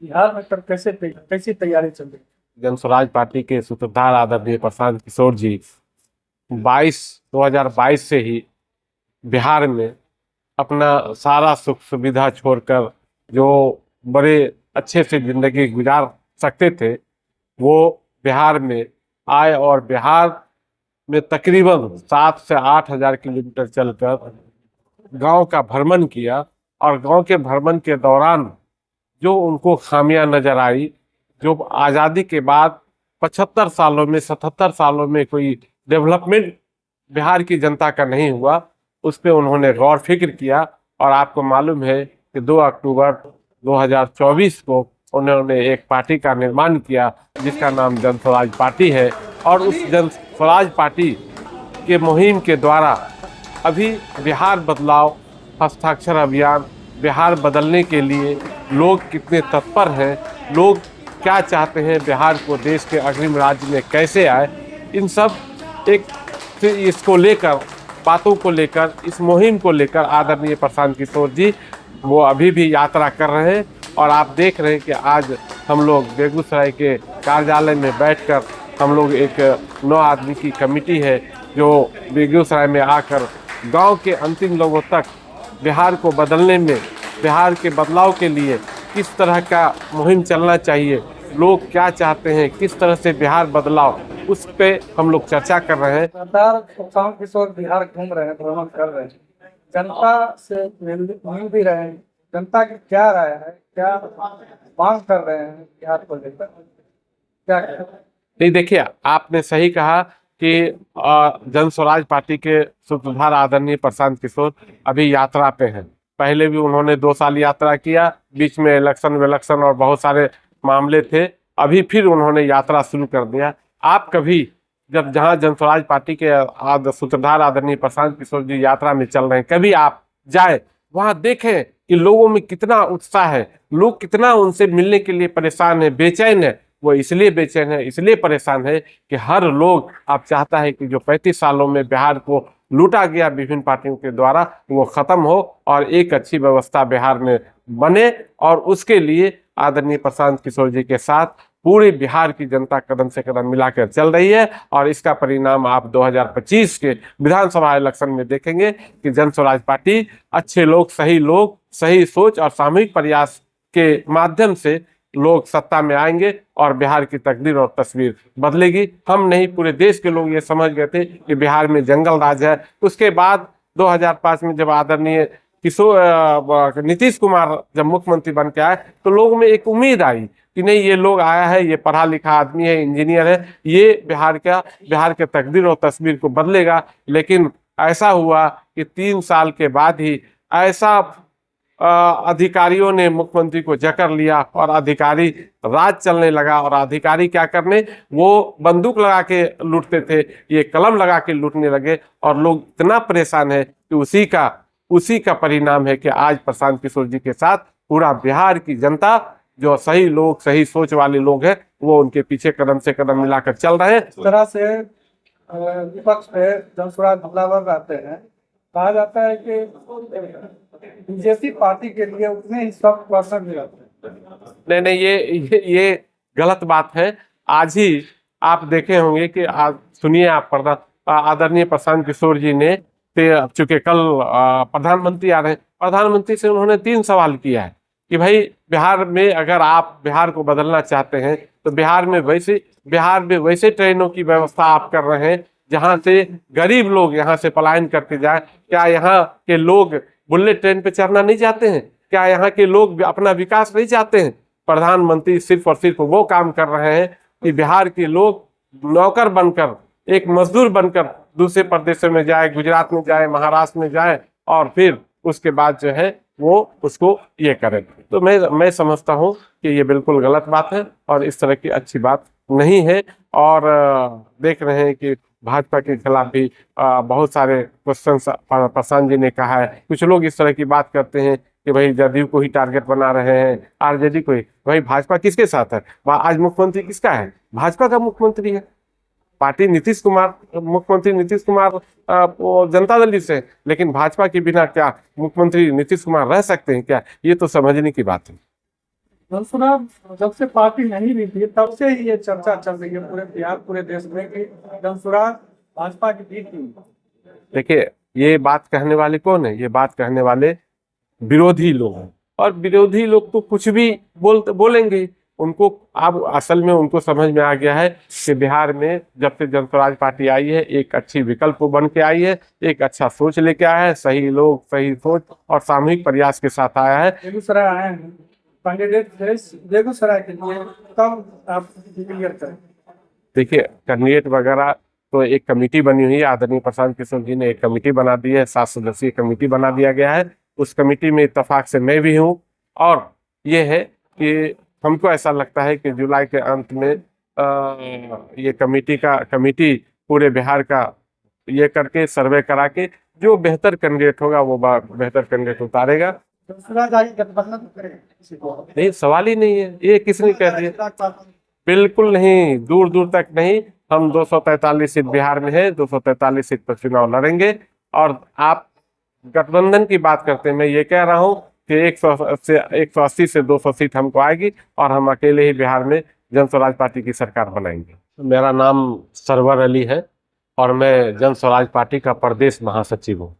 बिहार में तब कैसी तैयारी चल रही है? जन स्वराज पार्टी के सूत्रधार आदरणीय प्रशांत किशोर जी 2022 से ही बिहार में अपना सारा सुख सुविधा छोड़कर जो बड़े अच्छे से जिंदगी गुजार सकते थे वो बिहार में आए और बिहार में तकरीबन 7 से 8 हजार किलोमीटर चलकर गांव का भ्रमण किया। और गांव के भ्रमण के दौरान जो उनको खामियां नजर आई, जो आज़ादी के बाद 75 सालों में 77 सालों में कोई डेवलपमेंट बिहार की जनता का नहीं हुआ, उस पर उन्होंने गौर फिक्र किया। और आपको मालूम है कि 2 अक्टूबर 2024 को उन्होंने एक पार्टी का निर्माण किया जिसका नाम जन स्वराज पार्टी है। और उस जन स्वराज पार्टी के मुहिम के द्वारा अभी बिहार बदलाव हस्ताक्षर अभियान, बिहार बदलने के लिए लोग कितने तत्पर हैं, लोग क्या चाहते हैं, बिहार को देश के अग्रिम राज्य में कैसे आए, इन सब इसको लेकर, बातों को लेकर, इस मुहिम को लेकर आदरणीय प्रशांत किशोर जी वो अभी भी यात्रा कर रहे हैं। और आप देख रहे हैं कि आज हम लोग बेगूसराय के कार्यालय में बैठकर हम लोग एक 9 आदमी की कमेटी है जो बेगूसराय में आकर गांव के अंतिम लोगों तक बिहार को बदलने में, बिहार के बदलाव के लिए किस तरह का मुहिम चलना चाहिए, लोग क्या चाहते हैं, किस तरह से बिहार बदलाव, उस पे हम लोग चर्चा कर रहे हैं। सरदार प्रशांत किशोर बिहार घूम रहे हैं, भ्रमण कर रहे हैं, जनता से मिल भी रहे हैं। जनता की क्या राय है, क्या मांग कर रहे हैं बिहार को लेकर, क्या कहें? नहीं, देखिए, आपने सही कहा कि जन स्वराज पार्टी के सूत्रधार आदरणीय प्रशांत किशोर अभी यात्रा पे हैं। पहले भी उन्होंने 2 साल यात्रा किया, बीच में इलेक्शन और बहुत सारे मामले थे, अभी फिर उन्होंने यात्रा शुरू कर दिया। आप कभी जब जहां जन स्वराज पार्टी के सूत्रधार आदरणीय प्रशांत किशोर जी यात्रा में चल रहे हैं, कभी आप जाए वहां देखें कि लोगों में कितना उत्साह है, लोग कितना उनसे मिलने के लिए परेशान है, बेचैन है। वो इसलिए बेचैन है, इसलिए परेशान है कि हर लोग आप चाहता है कि जो 35 सालों में बिहार को लूटा गया विभिन्न पार्टियों के द्वारा वो खत्म हो और एक अच्छी व्यवस्था बिहार में बने। और उसके लिए आदरणीय प्रशांत किशोर जी के साथ पूरे बिहार की जनता कदम से कदम मिलाकर चल रही है। और इसका परिणाम आप 2025 के विधानसभा इलेक्शन में देखेंगे कि जन स्वराज पार्टी अच्छे लोग, सही सोच और सामूहिक प्रयास के माध्यम से लोग सत्ता में आएंगे और बिहार की तकदीर और तस्वीर बदलेगी। हम नहीं, पूरे देश के लोग ये समझ गए थे कि बिहार में जंगल राज है। उसके बाद 2005 में जब आदरणीय नीतीश कुमार जब मुख्यमंत्री बन के आए तो लोगों में एक उम्मीद आई कि नहीं, ये लोग आया है, ये पढ़ा लिखा आदमी है, इंजीनियर है, ये बिहार के तकदीर और तस्वीर को बदलेगा। लेकिन ऐसा हुआ कि 3 साल के बाद ही ऐसा अधिकारियों ने मुख्यमंत्री को जकड़ लिया और अधिकारी राज चलने लगा। और अधिकारी क्या करने, वो बंदूक लगा के लूटते थे, ये कलम लगा के लूटने लगे। और लोग इतना परेशान है कि उसी का परिणाम है कि आज प्रशांत किशोर जी के साथ पूरा बिहार की जनता, जो सही लोग, सही सोच वाले लोग हैं, वो उनके पीछे कदम से कदम मिलाकर चल रहे हैं। इस तरह से विपक्ष पे जन स्वराज हमलावर रहते हैं, कहा जाता है कि बीजेपी पार्टी के लिए उतने ही सख्त वर्षक भी रहते हैं। नहीं, ये गलत बात है। आज ही आप देखे होंगे कि सुनिए, आप आदरणीय प्रशांत किशोर जी ने, चूंकि कल प्रधानमंत्री आ रहे हैं, प्रधानमंत्री से उन्होंने 3 सवाल किया है कि भाई बिहार में अगर आप बिहार को बदलना चाहते हैं तो बिहार में वैसे ट्रेनों की व्यवस्था आप कर रहे हैं जहां से गरीब लोग यहाँ से पलायन करके जाए। क्या यहाँ के लोग बुलेट ट्रेन पे चढ़ना नहीं चाहते हैं? क्या यहाँ के लोग अपना विकास नहीं चाहते हैं? प्रधानमंत्री सिर्फ और सिर्फ वो काम कर रहे हैं कि बिहार के लोग नौकर बनकर, एक मजदूर बनकर दूसरे प्रदेशों में जाए, गुजरात में जाए, महाराष्ट्र में जाए, और फिर उसके बाद जो है वो उसको ये करें। तो मैं समझता हूँ कि ये बिल्कुल गलत बात है और इस तरह की अच्छी बात नहीं है। और देख रहे हैं कि भाजपा के खिलाफ भी बहुत सारे क्वेश्चन प्रशांत जी ने कहा है। कुछ लोग इस तरह की बात करते हैं कि भाई जदयू को ही टारगेट बना रहे हैं, आरजेडी को ही। भाई भाजपा किसके साथ है? आज मुख्यमंत्री किसका है? भाजपा का मुख्यमंत्री है। पार्टी नीतीश कुमार, मुख्यमंत्री नीतीश कुमार जनता दल से, लेकिन भाजपा के बिना क्या मुख्यमंत्री नीतीश कुमार रह सकते हैं क्या? ये तो समझने की बात है। जनसुराज जब से पार्टी नहीं भी थी तब से ही ये चर्चा चल रही है पूरे बिहार पूरे देश में कि जनसुराज भाजपा की जीत हुई। देखिए, ये बात कहने वाले कौन है? ये बात कहने वाले विरोधी लोग हैं, और विरोधी लोग तो कुछ भी बोलेंगे। उनको अब असल में उनको समझ में आ गया है कि बिहार में जब से जनसुराज पार्टी आई है, एक अच्छी विकल्प बन के आई है, एक अच्छा सोच लेके आया है, सही लोग, सही सोच और सामूहिक प्रयास के साथ आया है। बेगूसराय आए हैं कैंडिडेट बेगूसराय के लिए, तब आप क्लियर करें। देखिए, कैंडिडेट वगैरह तो एक कमेटी बनी हुई है, आदरणीय प्रशांत किशोर जी ने एक कमेटी बना दी है, 7 सदस्यीय कमेटी बना दिया गया है। उस कमेटी में इत्तेफाक से मैं भी हूँ, और ये है कि हमको ऐसा लगता है कि जुलाई के अंत में ये कमेटी पूरे बिहार का ये करके सर्वे करा के जो बेहतर कैंडिडेट होगा वो बेहतर कैंडिडेट उतारेगा। जनसुराज आगे गठबंधन करें, नहीं, सवाल ही नहीं है, ये किसने कह दिया? बिल्कुल नहीं, दूर दूर तक नहीं। हम 243 सीट बिहार में है, 243 सीट पर चुनाव लड़ेंगे। और आप गठबंधन की बात करते हैं, मैं ये कह रहा हूँ कि 180 से 200 सीट हमको आएगी, और हम अकेले ही बिहार में जनस्वराज पार्टी की सरकार बनाएंगे। मेरा नाम सरवर अली है, और मैं जनस्वराज पार्टी का प्रदेश महासचिव हूँ।